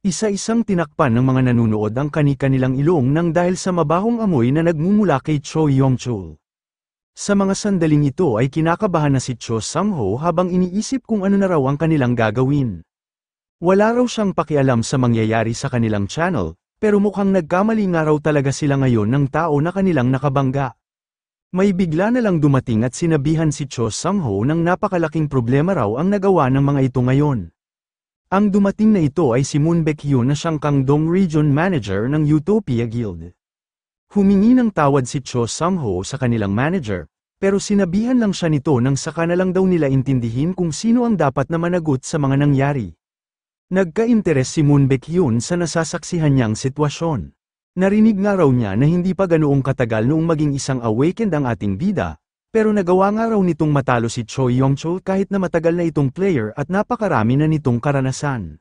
Isa-isang tinakpan ng mga nanunood ang kani-kanilang ilong nang dahil sa mabahong amoy na nagmumula kay Cho Yong-chul. Sa mga sandaling ito ay kinakabahan na si Cho Sang-ho habang iniisip kung ano na raw ang kanilang gagawin. Wala raw siyang pakialam sa mangyayari sa kanilang channel, pero mukhang nagkamali nga raw talaga sila ngayon ng tao na kanilang nakabangga. May bigla na lang dumating at sinabihan si Cho Sang-ho ng napakalaking problema raw ang nagawa ng mga ito ngayon. Ang dumating na ito ay si Moon Baek-hyun na siyang Kangdong Region Manager ng Utopia Guild. Humingi ng tawad si Cho Sang-ho sa kanilang manager, pero sinabihan lang siya nito nang saka na lang daw nila intindihin kung sino ang dapat na managot sa mga nangyari. Nagka-interes si Moon Baek-hyun sa nasasaksihan niyang sitwasyon. Narinig nga raw niya na hindi pa ganoong katagal noong maging isang awakened ang ating bida, pero nagawa nga raw nitong matalo si Cho Yong-chul kahit na matagal na itong player at napakarami na nitong karanasan.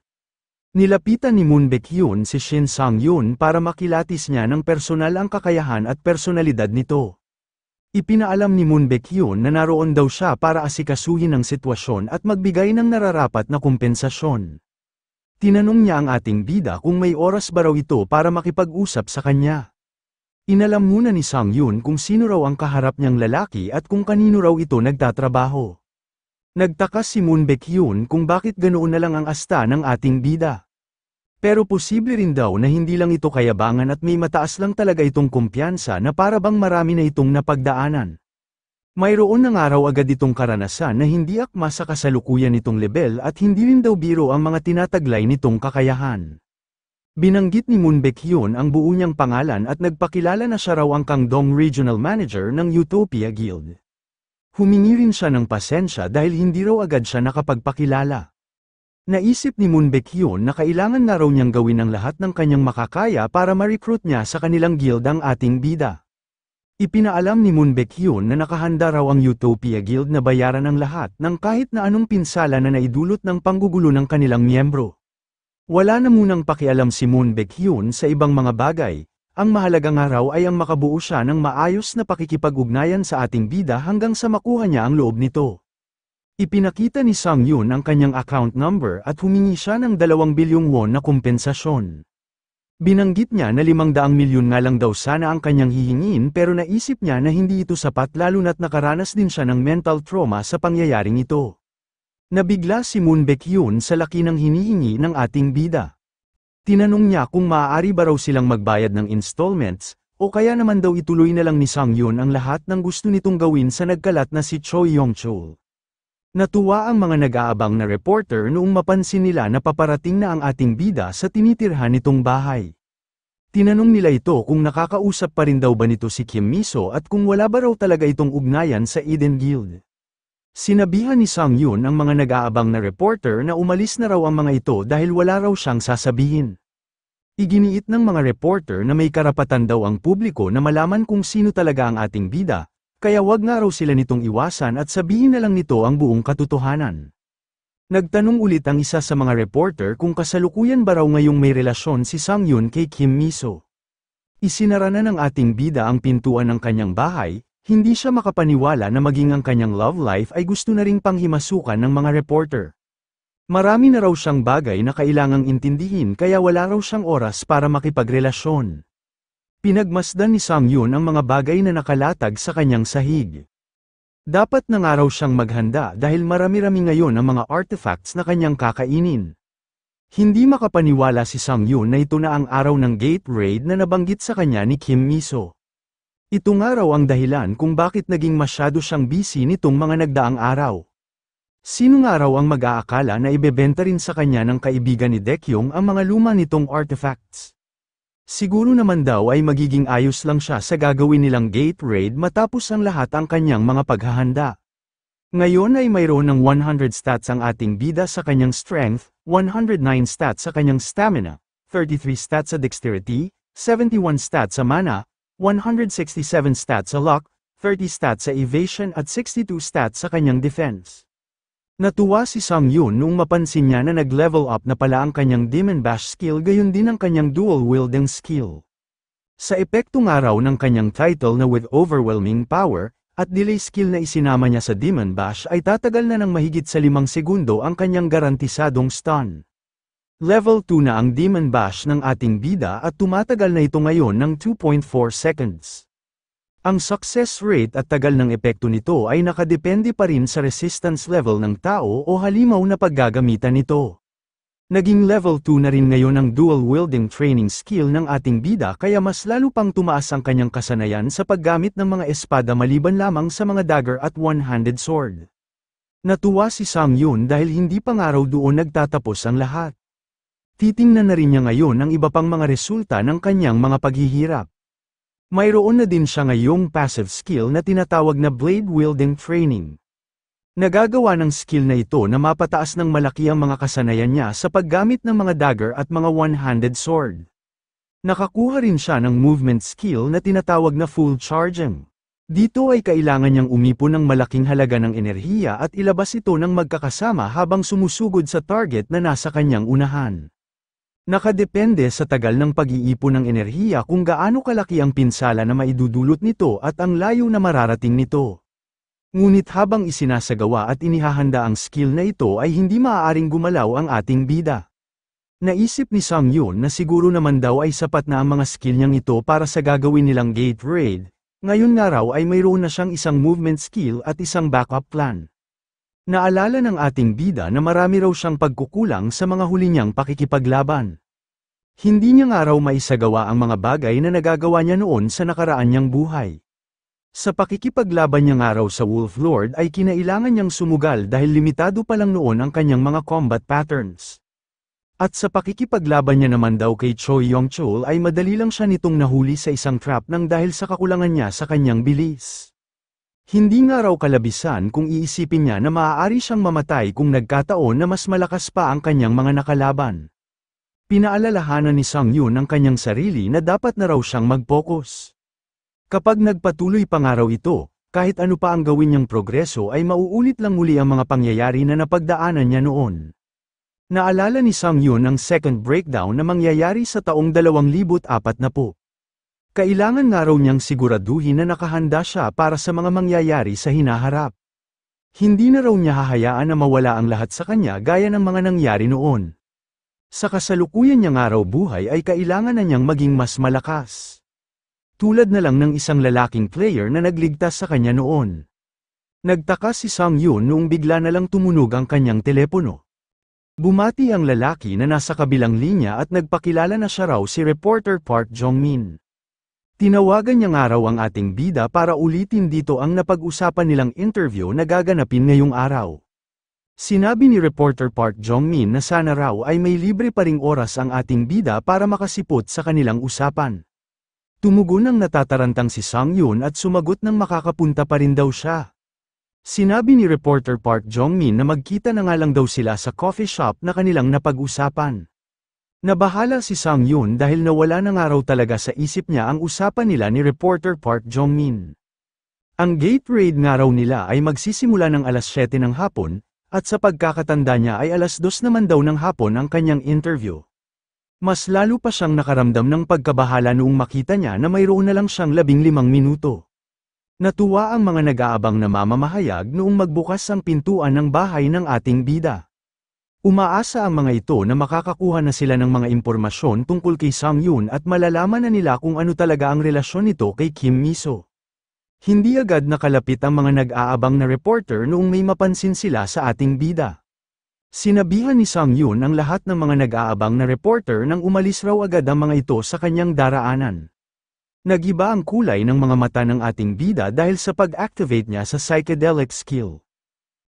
Nilapitan ni Moon Baek-hyun si Shin Sang-yoon para makilatis niya ng personal ang kakayahan at personalidad nito. Ipinaalam ni Moon Baek-hyun na naroon daw siya para asikasuhin ang sitwasyon at magbigay ng nararapat na kompensasyon. Tinanong niya ang ating bida kung may oras ba raw ito para makipag-usap sa kanya. Inalam muna ni Sang-yoon kung sino raw ang kaharap niyang lalaki at kung kanino raw ito nagtatrabaho. Nagtaka si Moon Baek-hyun kung bakit ganoon na lang ang asta ng ating bida. Pero posible rin daw na hindi lang ito kayabangan at may mataas lang talaga itong kumpiyansa na para bang marami na itong napagdaanan. Mayroon na nga raw agad itong karanasan na hindi akma sa kasalukuyan nitong level at hindi rin daw biro ang mga tinataglay nitong kakayahan. Binanggit ni Moon Baek-hyun ang buo niyang pangalan at nagpakilala na siya raw ang Kangdong Regional Manager ng Utopia Guild. Humingi rin siya ng pasensya dahil hindi raw agad siya nakapagpakilala. Naisip ni Moon Baek-hyun na kailangan na raw niyang gawin ang lahat ng kanyang makakaya para ma-recruit niya sa kanilang guild ang ating bida. Ipinaalam ni Moon Baek-hyun na nakahanda raw ang Utopia Guild na bayaran ang lahat ng kahit na anong pinsala na naidulot ng panggugulo ng kanilang miyembro. Wala na munang pakialam si Moon Baek-hyun sa ibang mga bagay, ang mahalaga nga raw ay ang makabuo siya ng maayos na pakikipag-ugnayan sa ating bida hanggang sa makuha niya ang loob nito. Ipinakita ni Sang-yoon ang kanyang account number at humingi siya ng 2 bilyong won na kompensasyon. Binanggit niya na 500 milyon nga lang daw sana ang kanyang hihingin pero naisip niya na hindi ito sapat lalo na't nakaranas din siya ng mental trauma sa pangyayaring ito. Nabigla si Moon Baek-hyun sa laki ng hinihingi ng ating bida. Tinanong niya kung maaari ba raw silang magbayad ng installments, o kaya naman daw ituloy na lang ni Sang-yoon ang lahat ng gusto nitong gawin sa nagkalat na si Cho Yong-chul. Natuwa ang mga nag-aabang na reporter noong mapansin nila na paparating na ang ating bida sa tinitirhan nitong bahay. Tinanong nila ito kung nakakausap pa rin daw ba nito si Kim Miso at kung wala ba raw talaga itong ugnayan sa Eden Guild. Sinabihan ni Sang-yoon ang mga nag-aabang na reporter na umalis na raw ang mga ito dahil wala raw siyang sasabihin. Iginiit ng mga reporter na may karapatan daw ang publiko na malaman kung sino talaga ang ating bida, kaya wag nga raw sila nitong iwasan at sabihin na lang nito ang buong katotohanan. Nagtanong ulit ang isa sa mga reporter kung kasalukuyan ba raw ngayong may relasyon si Sang-yoon kay Kim Miso. Isinara na ng ating bida ang pintuan ng kanyang bahay, hindi siya makapaniwala na maging ang kanyang love life ay gusto na ring panghimasukan ng mga reporter. Marami na raw siyang bagay na kailangang intindihin kaya wala raw siyang oras para makipagrelasyon. Pinagmasdan ni Sang-yoon ang mga bagay na nakalatag sa kanyang sahig. Dapat na nga raw siyang maghanda dahil marami-rami ngayon ang mga artifacts na kanyang kakainin. Hindi makapaniwala si Sang-yoon na ito na ang araw ng gate raid na nabanggit sa kanya ni Kim Miso. Ito nga raw ang dahilan kung bakit naging masyado siyang busy nitong mga nagdaang araw. Sino nga raw ang mag-aakala na ibebenta rin sa kanya ng kaibigan ni Daekyung ang mga luma nitong artifacts? Siguro naman daw ay magiging ayos lang siya sa gagawin nilang gate raid matapos ang lahat ang kanyang mga paghahanda. Ngayon ay mayroon ng 100 stats ang ating bida sa kanyang strength, 109 stats sa kanyang stamina, 33 stats sa dexterity, 71 stats sa mana, 167 stats sa luck, 30 stats sa evasion at 62 stats sa kanyang defense. Natuwa si Sang-yoon noong mapansin niya na nag-level up na pala ang kanyang Demon Bash skill gayon din ang kanyang dual wielding skill. Sa epekto nga raw ng kanyang title na with overwhelming power, at delay skill na isinama niya sa Demon Bash ay tatagal na ng mahigit sa 5 segundo ang kanyang garantisadong stun. Level 2 na ang Demon Bash ng ating bida at tumatagal na ito ngayon ng 2.4 seconds. Ang success rate at tagal ng epekto nito ay nakadepende pa rin sa resistance level ng tao o halimaw na paggagamitan nito. Naging level 2 na rin ngayon ang dual wielding training skill ng ating bida kaya mas lalo pang tumaas ang kanyang kasanayan sa paggamit ng mga espada maliban lamang sa mga dagger at one-handed sword. Natuwa si Sang Yun dahil hindi pa nga raw doon nagtatapos ang lahat. Titingnan na rin niya ngayon ang iba pang mga resulta ng kanyang mga paghihirap. Mayroon na din siya ngayong passive skill na tinatawag na blade wielding training. Nagagawa ng skill na ito na mapataas ng malaki ang mga kasanayan niya sa paggamit ng mga dagger at mga one-handed sword. Nakakuha rin siya ng movement skill na tinatawag na full charging. Dito ay kailangan niyang umipon ng malaking halaga ng enerhiya at ilabas ito ng magkakasama habang sumusugod sa target na nasa kanyang unahan. Nakadepende sa tagal ng pag-iipon ng enerhiya kung gaano kalaki ang pinsala na maidudulot nito at ang layo na mararating nito. Ngunit habang isinasagawa at inihahanda ang skill na ito ay hindi maaaring gumalaw ang ating bida. Naisip ni Sang Yun na siguro naman daw ay sapat na ang mga skill niyang ito para sa gagawin nilang gate raid, ngayon nga raw ay mayroon na siyang isang movement skill at isang backup plan. Naalala ng ating bida na marami raw siyang pagkukulang sa mga huli niyang pakikipaglaban. Hindi niya nga raw maisagawa ang mga bagay na nagagawa niya noon sa nakaraan niyang buhay. Sa pakikipaglaban niya nga raw sa Wolf Lord ay kinailangan niyang sumugal dahil limitado pa lang noon ang kanyang mga combat patterns. At sa pakikipaglaban niya naman daw kay Choi Yong-chul ay madali lang siya nitong nahuli sa isang trap nang dahil sa kakulangan niya sa kanyang bilis. Hindi nga raw kalabisan kung iisipin niya na maaari siyang mamatay kung nagkataon na mas malakas pa ang kanyang mga nakalaban. Pinaalalahanan ni Sang Yun ang kanyang sarili na dapat na raw siyang mag-focus. Kapag nagpatuloy pa nga raw ito, kahit ano pa ang gawin niyang progreso ay mauulit lang muli ang mga pangyayari na napagdaanan niya noon. Naalala ni Sang Yun ang second breakdown na mangyayari sa taong 2040. Kailangan nga raw niyang siguraduhin na nakahanda siya para sa mga mangyayari sa hinaharap. Hindi na raw niya hahayaan na mawala ang lahat sa kanya gaya ng mga nangyari noon. Sa kasalukuyan niya nga raw buhay ay kailangan na niyang maging mas malakas. Tulad na lang ng isang lalaking player na nagligtas sa kanya noon. Nagtaka si Sang Yun noong bigla na lang tumunog ang kanyang telepono. Bumati ang lalaki na nasa kabilang linya at nagpakilala na siya raw si reporter Park Jong-min. Tinawagan niya nga raw ang ating bida para ulitin dito ang napag-usapan nilang interview na gaganapin ngayong araw. Sinabi ni reporter Park Jong-min na sana raw ay may libre pa ring oras ang ating bida para makasipot sa kanilang usapan. Tumugon ang natatarantang si Sang Yun at sumagot ng makakapunta pa rin daw siya. Sinabi ni reporter Park Jong-min na magkita na nga lang daw sila sa coffee shop na kanilang napag-usapan. Nabahala si Sang Yun dahil nawala na nga raw talaga sa isip niya ang usapan nila ni reporter Park Jong-min. Ang gate raid nga raw nila ay magsisimula ng alas 7 ng hapon, at sa pagkakatanda niya ay alas 2 naman daw ng hapon ang kanyang interview. Mas lalo pa siyang nakaramdam ng pagkabahala noong makita niya na mayroon na lang siyang 15 minuto. Natuwa ang mga nag-aabang na mamamahayag noong magbukas ang pintuan ng bahay ng ating bida. Umaasa ang mga ito na makakakuha na sila ng mga impormasyon tungkol kay Sang Yun at malalaman na nila kung ano talaga ang relasyon nito kay Kim Miso. Hindi agad nakalapit ang mga nag-aabang na reporter noong may mapansin sila sa ating bida. Sinabihan ni Sang Yun ang lahat ng mga nag-aabang na reporter nang umalis raw agad ang mga ito sa kanyang daraanan. Nagiba ang kulay ng mga mata ng ating bida dahil sa pag-activate niya sa psychedelic skill.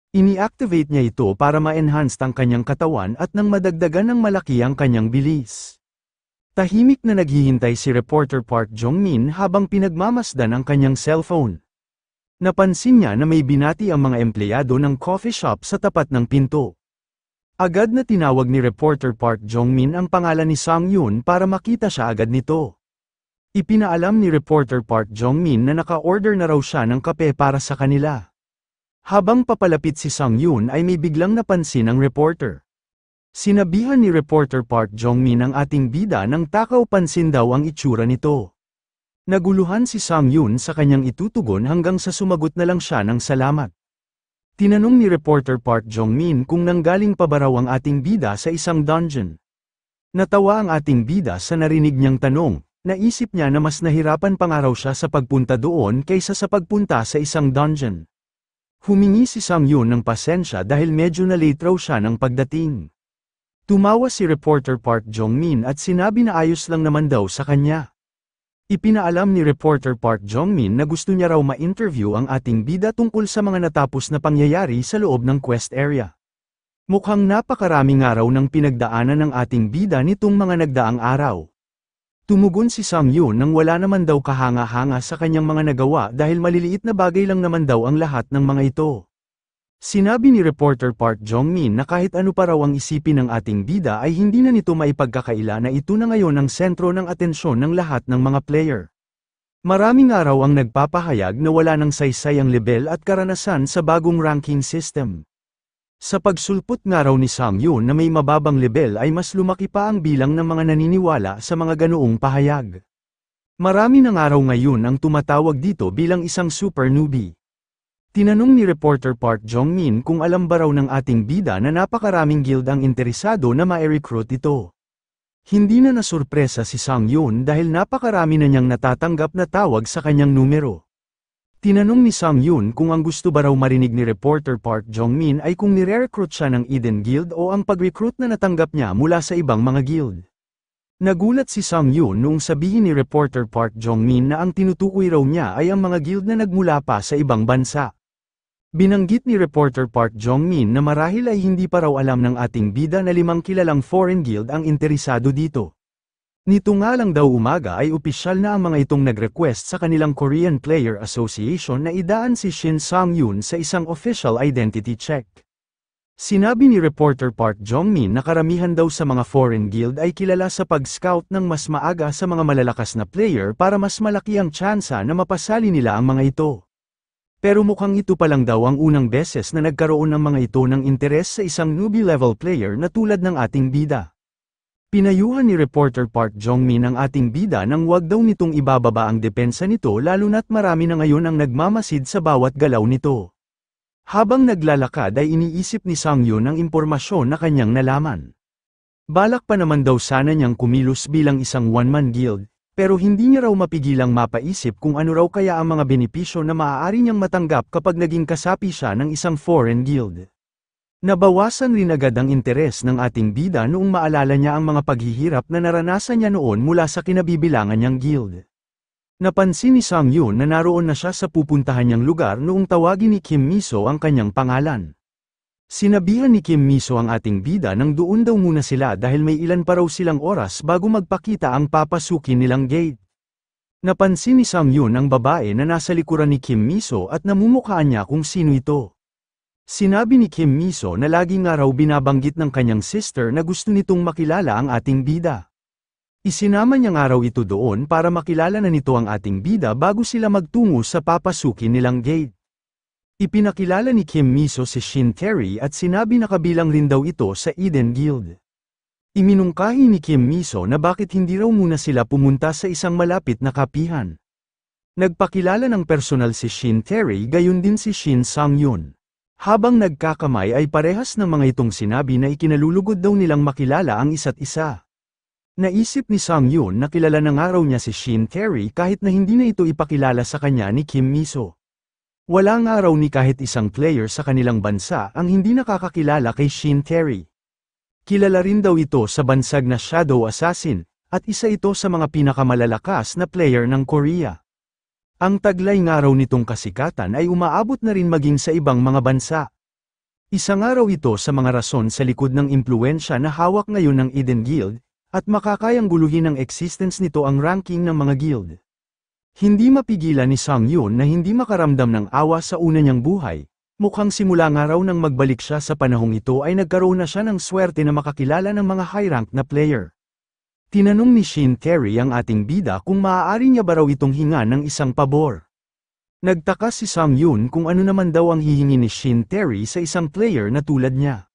Ini-activate niya ito para ma-enhance ang kanyang katawan at nang madagdagan ng malaki ang kanyang bilis. Tahimik na naghihintay si reporter Park Jong-min habang pinagmamasdan ang kanyang cellphone. Napansin niya na may binati ang mga empleyado ng coffee shop sa tapat ng pinto. Agad na tinawag ni reporter Park Jong-min ang pangalan ni Sang Yun para makita siya agad nito. Ipinaalam ni reporter Park Jong-min na naka-order na raw siya ng kape para sa kanila. Habang papalapit si Sang Yun ay may biglang napansin ang reporter. Sinabihan ni reporter Park Jong-min ang ating bida nang takaw pansin daw ang itsura nito. Naguluhan si Sang Yun sa kanyang itutugon hanggang sa sumagot na lang siya ng salamat. Tinanong ni reporter Park Jong-min kung nanggaling pa ba raw ang ating bida sa isang dungeon. Natawa ang ating bida sa narinig niyang tanong, naisip niya na mas nahirapan pa nga raw siya sa pagpunta doon kaysa sa pagpunta sa isang dungeon. Humingi si Sang-yoon ng pasensya dahil medyo na late raw siya ng pagdating. Tumawa si reporter Park Jong-min at sinabi na ayos lang naman daw sa kanya. Ipinaalam ni reporter Park Jong-min na gusto niya raw ma-interview ang ating bida tungkol sa mga natapos na pangyayari sa loob ng quest area. Mukhang napakarami nga raw ng pinagdaanan ng ating bida nitong mga nagdaang araw. Tumugon si Sang-yoon nang wala naman daw kahanga-hanga sa kanyang mga nagawa dahil maliliit na bagay lang naman daw ang lahat ng mga ito. Sinabi ni reporter Park Jong-min na kahit ano pa raw ang isipin ng ating bida ay hindi na nito maipagkakaila na ito na ngayon ang sentro ng atensyon ng lahat ng mga player. Maraming araw ang nagpapahayag na wala ng saysay ang level at karanasan sa bagong ranking system. Sa pagsulpot nga raw ni Sang-yoon na may mababang level ay mas lumaki pa ang bilang ng mga naniniwala sa mga ganoong pahayag. Marami ng araw ngayon ang tumatawag dito bilang isang super newbie. Tinanong ni reporter Park Jong-min kung alam ba raw ng ating bida na napakaraming guild ang interesado na ma-recruit ito. Hindi na nasurpresa si Sang-yoon dahil napakarami na niyang natatanggap na tawag sa kanyang numero. Tinanong ni Sang-yoon kung ang gusto ba raw marinig ni reporter Park Jong-min ay kung nire-recruit siya ng Eden Guild o ang pag-recruit na natanggap niya mula sa ibang mga guild. Nagulat si Sang-yoon noong sabihin ni reporter Park Jong-min na ang tinutukoy raw niya ay ang mga guild na nagmula pa sa ibang bansa. Binanggit ni reporter Park Jong-min na marahil ay hindi pa raw alam ng ating bida na 5 kilalang foreign guild ang interesado dito. Nito nga lang daw umaga ay opisyal na ang mga itong nag-request sa kanilang Korean Player Association na idaan si Shin Sang-yoon sa isang official identity check. Sinabi ni reporter Park Jong-min na karamihan daw sa mga foreign guild ay kilala sa pag-scout ng mas maaga sa mga malalakas na player para mas malaki ang tsansa na mapasali nila ang mga ito. Pero mukhang ito pa lang daw ang unang beses na nagkaroon ng mga ito ng interes sa isang newbie level player na tulad ng ating bida. Pinayuhan ni reporter Park Jong-min ang ating bida nang wag daw nitong ibababa ang depensa nito lalo na't marami na ngayon ang nagmamasid sa bawat galaw nito. Habang naglalakad ay iniisip ni Sang-yoon ang impormasyon na kanyang nalaman. Balak pa naman daw sana niyang kumilos bilang isang one-man guild, pero hindi niya raw mapigilang mapaisip kung ano raw kaya ang mga benepisyo na maaari niyang matanggap kapag naging kasapi siya ng isang foreign guild. Nabawasan rin agad ang interes ng ating bida noong maalala niya ang mga paghihirap na naranasan niya noon mula sa kinabibilangan niyang guild. Napansin ni Sang-yoon na naroon na siya sa pupuntahan niyang lugar noong tawagin ni Kim Miso ang kanyang pangalan. Sinabihan ni Kim Miso ang ating bida nang doon daw muna sila dahil may ilan pa raw silang oras bago magpakita ang papasukin nilang gate. Napansin ni Sang-yoon ang babae na nasa likuran ni Kim Miso at namumukhaan niya kung sino ito. Sinabi ni Kim Miso na lagi nga raw binabanggit ng kanyang sister na gusto nitong makilala ang ating bida. Isinama niya nga raw ito doon para makilala na nito ang ating bida bago sila magtungo sa papasukin nilang gate. Ipinakilala ni Kim Miso si Shin Terry at sinabi na kabilang rin daw ito sa Eden Guild. Iminungkahi ni Kim Miso na bakit hindi raw muna sila pumunta sa isang malapit na kapihan. Nagpakilala ng personal si Shin Terry gayon din si Shin Sang-yoon. Habang nagkakamay ay parehas ng mga itong sinabi na ikinalulugod daw nilang makilala ang isa't isa. Naisip ni Sang-yoon na kilala na nga raw niya si Shin Terry kahit na hindi na ito ipakilala sa kanya ni Kim Miso. Wala nga raw ni kahit isang player sa kanilang bansa ang hindi nakakakilala kay Shin Terry. Kilala rin daw ito sa bansag na Shadow Assassin, at isa ito sa mga pinakamalalakas na player ng Korea. Ang taglay nga raw nitong kasikatan ay umaabot na rin maging sa ibang mga bansa. Isa nga raw ito sa mga rason sa likod ng impluwensya na hawak ngayon ng Eden Guild, at makakayang guluhin ng existence nito ang ranking ng mga guild. Hindi mapigilan ni Sang-yoon na hindi makaramdam ng awa sa una niyang buhay, mukhang simula nga raw nang magbalik siya sa panahong ito ay nagkaroon na siya ng swerte na makakilala ng mga high-rank na player. Tinanong ni Shin Terry ang ating bida kung maaari niya ba raw itong hinga ng isang pabor. Nagtaka si Sang-yoon kung ano naman daw ang hihingi ni Shin Terry sa isang player na tulad niya.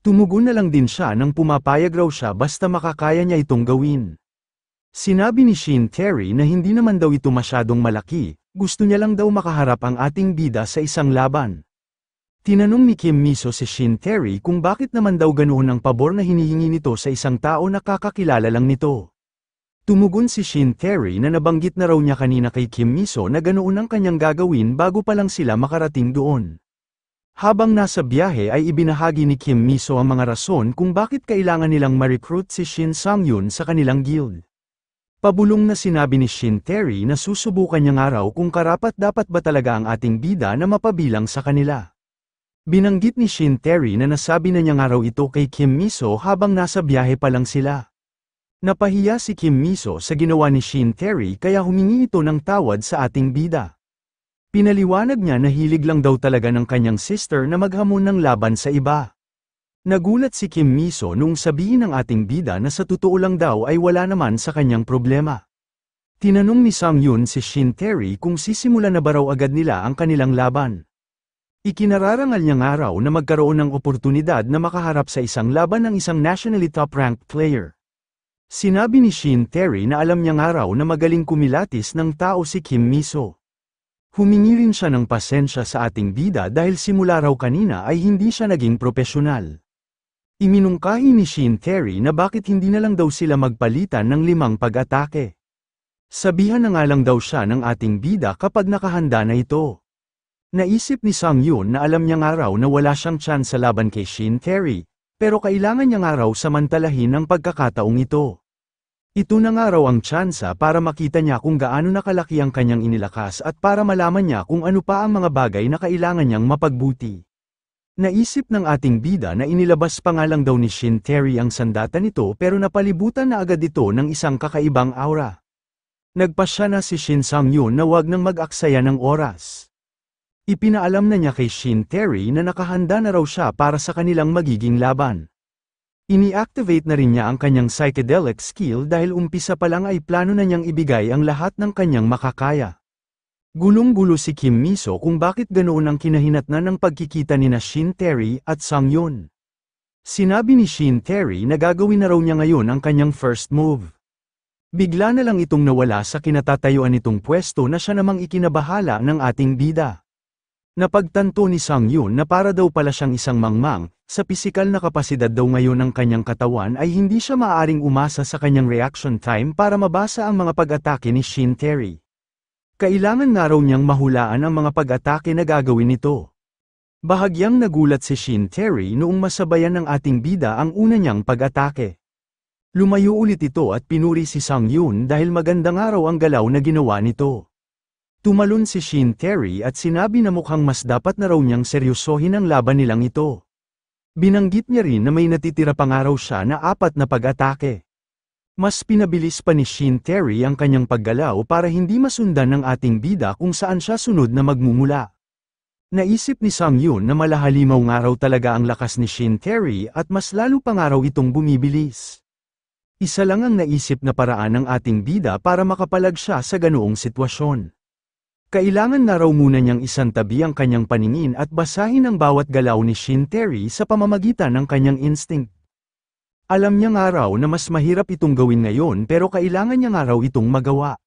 Tumugon na lang din siya nang pumapayag raw siya basta makakaya niya itong gawin. Sinabi ni Shin Terry na hindi naman daw ito masyadong malaki, gusto niya lang daw makaharap ang ating bida sa isang laban. Tinanong ni Kim Miso si Shin Tae-ri kung bakit naman daw ganoon ang pabor na hinihingi nito sa isang tao na kakakilala lang nito. Tumugon si Shin Tae-ri na nabanggit na raw niya kanina kay Kim Miso na ganoon ang kanyang gagawin bago pa lang sila makarating doon. Habang nasa biyahe ay ibinahagi ni Kim Miso ang mga rason kung bakit kailangan nilang ma-recruit si Shin Sang-yoon sa kanilang guild. Pabulong na sinabi ni Shin Tae-ri na susubukan niya nga raw kung karapat-dapat ba talaga ang ating bida na mapabilang sa kanila. Binanggit ni Shin Tae-ri na nasabi na niya nga raw ito kay Kim Miso habang nasa biyahe pa lang sila. Napahiya si Kim Miso sa ginawa ni Shin Tae-ri kaya humingi ito ng tawad sa ating bida. Pinaliwanag niya na hilig lang daw talaga ng kanyang sister na maghamon ng laban sa iba. Nagulat si Kim Miso nung sabihin ng ating bida na sa totoo lang daw ay wala naman sa kanyang problema. Tinanong ni Sang-yoon si Shin Tae-ri kung sisimula na ba raw agad nila ang kanilang laban. Ikinararangal niya nga raw na magkaroon ng oportunidad na makaharap sa isang laban ng isang nationally top-ranked player. Sinabi ni Shin Tae-ri na alam niya nga raw na magaling kumilatis ng tao si Kim Miso. Humingi rin siya ng pasensya sa ating bida dahil simula raw kanina ay hindi siya naging propesyonal. Iminungkahi ni Shin Tae-ri na bakit hindi na lang daw sila magpalitan ng 5 pag-atake. Sabihan na nga lang daw siya ng ating bida kapag nakahanda na ito. Naisip ni Sang-yoon na alam niya nga raw na wala siyang chance sa laban kay Shin Tae-ri, pero kailangan niya nga raw samantalahin ang pagkakataong ito. Ito na nga raw ang tsansa para makita niya kung gaano nakalaki ang kanyang inilakas at para malaman niya kung ano pa ang mga bagay na kailangan niyang mapagbuti. Naisip ng ating bida na inilabas pa nga lang daw ni Shin Tae-ri ang sandata nito pero napalibutan na agad ito ng isang kakaibang aura. Nagpasya na si Shin Sang-yoon na wag nang mag-aksaya ng oras. Ipinaalam na niya kay Shin Tae-ri na nakahanda na raw siya para sa kanilang magiging laban. Ini-activate na rin niya ang kanyang psychedelic skill dahil umpisa pa lang ay plano na niyang ibigay ang lahat ng kanyang makakaya. Gulong-gulo si Kim Miso kung bakit ganoon ang kinahinatnan ng pagkikita nina Shin Tae-ri at Sang-yoon. Sinabi ni Shin Tae-ri na gagawin na raw niya ngayon ang kanyang first move. Bigla na lang itong nawala sa kinatatayuan nitong pwesto na siya namang ikinabahala ng ating bida. Napagtanto ni Sang-yoon na para daw pala siyang isang mangmang, sa pisikal na kapasidad daw ngayon ng kanyang katawan ay hindi siya maaaring umasa sa kanyang reaction time para mabasa ang mga pag-atake ni Shin Tae-ri. Kailangan nga raw niyang mahulaan ang mga pag-atake na gagawin nito. Bahagyang nagulat si Shin Tae-ri noong masabayan ng ating bida ang una niyang pag-atake. Lumayo ulit ito at pinuri si Sang-yoon dahil magandang araw ang galaw na ginawa nito. Tumalon si Shin Tae-ri at sinabi na mukhang mas dapat na raw niyang seryosohin ang laban nilang ito. Binanggit niya rin na may natitira pa nga raw siya na 4 na pag-atake. Mas pinabilis pa ni Shin Tae-ri ang kanyang paggalaw para hindi masundan ng ating bida kung saan siya sunod na magmumula. Naisip ni Sang-yoon na malahalimaw nga raw talaga ang lakas ni Shin Tae-ri at mas lalo pa nga raw itong bumibilis. Isa lang ang naisip na paraan ng ating bida para makapalag siya sa ganoong sitwasyon. Kailangan na raw muna niyang isantabi ang kanyang paningin at basahin ang bawat galaw ni Shin Tae-ri sa pamamagitan ng kanyang instinct. Alam niya nga raw na mas mahirap itong gawin ngayon pero kailangan niya nga raw itong magawa.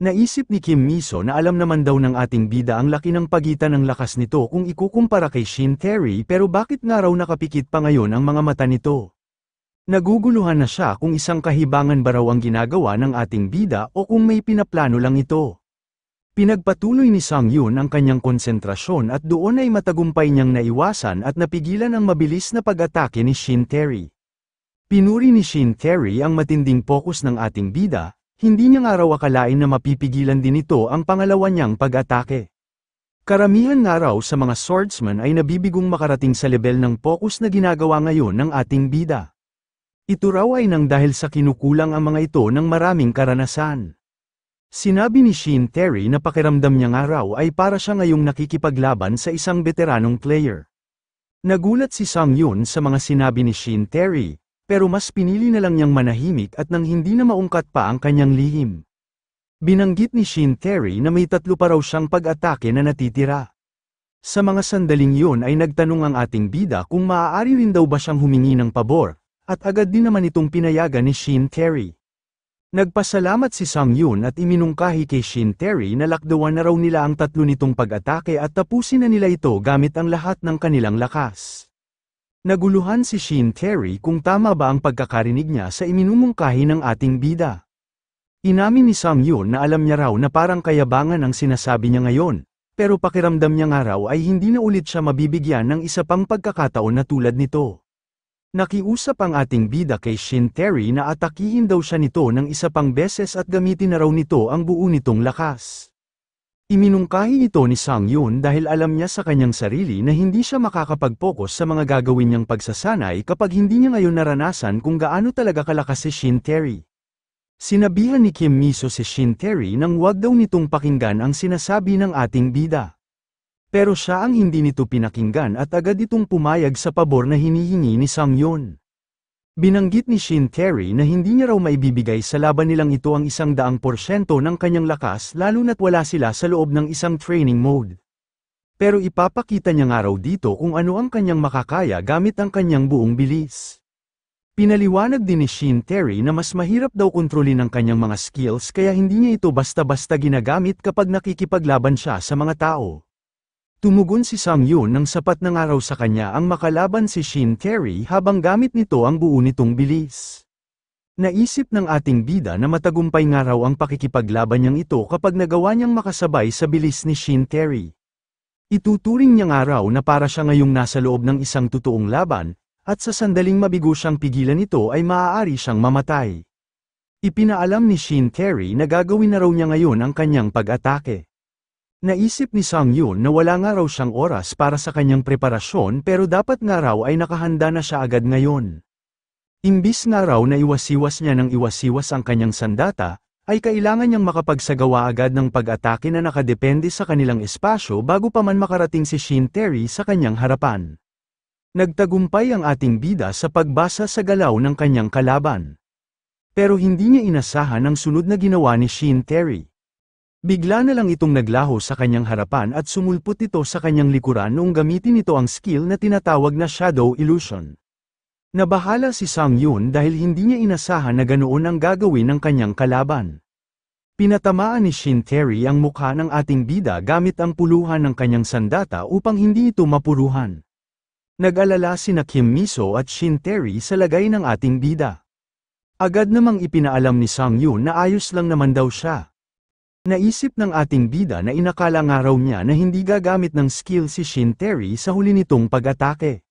Naisip ni Kim Miso na alam naman daw ng ating bida ang laki ng pagitan ng lakas nito kung ikukumpara kay Shin Tae-ri pero bakit nga raw nakapikit pa ngayon ang mga mata nito? Naguguluhan na siya kung isang kahibangan ba raw ang ginagawa ng ating bida o kung may pinaplano lang ito. Pinagpatuloy ni Sang-yoon ang kanyang konsentrasyon at doon ay matagumpay niyang naiwasan at napigilan ang mabilis na pag-atake ni Shin Tae-ri. Pinuri ni Shin Tae-ri ang matinding pokus ng ating bida, hindi niya nga raw akalain na mapipigilan din ito ang pangalawa niyang pag-atake. Karamihan nga raw sa mga swordsman ay nabibigong makarating sa level ng pokus na ginagawa ngayon ng ating bida. Ito raw ay nang dahil sa kinukulang ang mga ito ng maraming karanasan. Sinabi ni Shin Tae-ri na pakiramdam niya nga raw ay para siya ngayong nakikipaglaban sa isang veteranong player. Nagulat si Sang-yoon sa mga sinabi ni Shin Tae-ri, pero mas pinili na lang niyang manahimik at nang hindi na maungkat pa ang kanyang lihim. Binanggit ni Shin Tae-ri na may 3 pa raw siyang pag-atake na natitira. Sa mga sandaling yun ay nagtanong ang ating bida kung maaari rin daw ba siyang humingi ng pabor, at agad din naman itong pinayagan ni Shin Tae-ri. Nagpasalamat si Sang Yun at iminungkahi kay Shin Terry na lakdawan na raw nila ang tatlo nitong pag-atake at tapusin na nila ito gamit ang lahat ng kanilang lakas. Naguluhan si Shin Terry kung tama ba ang pagkakarinig niya sa iminumungkahi ng ating bida. Inamin ni Sang Yun na alam niya raw na parang kayabangan ang sinasabi niya ngayon, pero pakiramdam niya nga raw ay hindi na ulit siya mabibigyan ng isa pang pagkakataon na tulad nito. Nakiusap ang ating bida kay Shin Terry na atakihin daw siya nito ng isa pang beses at gamitin na raw nito ang buo nitong lakas. Iminungkahi ito ni Sang Yun dahil alam niya sa kanyang sarili na hindi siya makakapag-focus sa mga gagawin niyang pagsasanay kapag hindi niya ngayon naranasan kung gaano talaga kalakas si Shin Terry. Sinabihan ni Kim Miso si Shin Terry nang wag daw nitong pakinggan ang sinasabi ng ating bida. Pero siya ang hindi nito pinakinggan at agad itong pumayag sa pabor na hinihingi ni Sang Yun. Binanggit ni Shin Terry na hindi niya raw maibibigay sa laban nilang ito ang 100% ng kanyang lakas lalo na't wala sila sa loob ng isang training mode. Pero ipapakita niya nga raw dito kung ano ang kanyang makakaya gamit ang kanyang buong bilis. Pinaliwanag din ni Shin Terry na mas mahirap daw kontrolin ang kanyang mga skills kaya hindi niya ito basta-basta ginagamit kapag nakikipaglaban siya sa mga tao. Tumugon si Sang Yun nang sapat na nga raw sa kanya ang makalaban si Shin Terry habang gamit nito ang buo nitong bilis. Naisip ng ating bida na matagumpay nga raw ang pakikipaglaban niyang ito kapag nagawa niyang makasabay sa bilis ni Shin Terry. Ituturing niya nga raw na para siya ngayong nasa loob ng isang totoong laban, at sa sandaling mabigo siyang pigilan ito ay maaari siyang mamatay. Ipinaalam ni Shin Terry na gagawin na raw niya ngayon ang kanyang pag-atake. Naisip ni Sang Yun na wala nga raw siyang oras para sa kanyang preparasyon pero dapat nga raw ay nakahanda na siya agad ngayon. Imbis nga raw na iwasiwas niya ng iwasiwas ang kanyang sandata, ay kailangan niyang makapagsagawa agad ng pag-atake na nakadepende sa kanilang espasyo bago pa man makarating si Shin Terry sa kanyang harapan. Nagtagumpay ang ating bida sa pagbasa sa galaw ng kanyang kalaban. Pero hindi niya inasahan ang sunod na ginawa ni Shin Terry. Bigla na lang itong naglaho sa kanyang harapan at sumulpot ito sa kanyang likuran noong gamitin nito ang skill na tinatawag na Shadow Illusion. Nabahala si Sang Yun dahil hindi niya inasahan na ganoon ang gagawin ng kanyang kalaban. Pinatamaan ni Shin Terry ang mukha ng ating bida gamit ang puluhan ng kanyang sandata upang hindi ito mapuruhan. Nag-alala sina Kim Miso at Shin Terry sa lagay ng ating bida. Agad namang ipinaalam ni Sang Yun na ayos lang naman daw siya. Naisip ng ating bida na inakala nga raw niya na hindi gagamit ng skill si Shin Terry sa huli nitong pag-atake.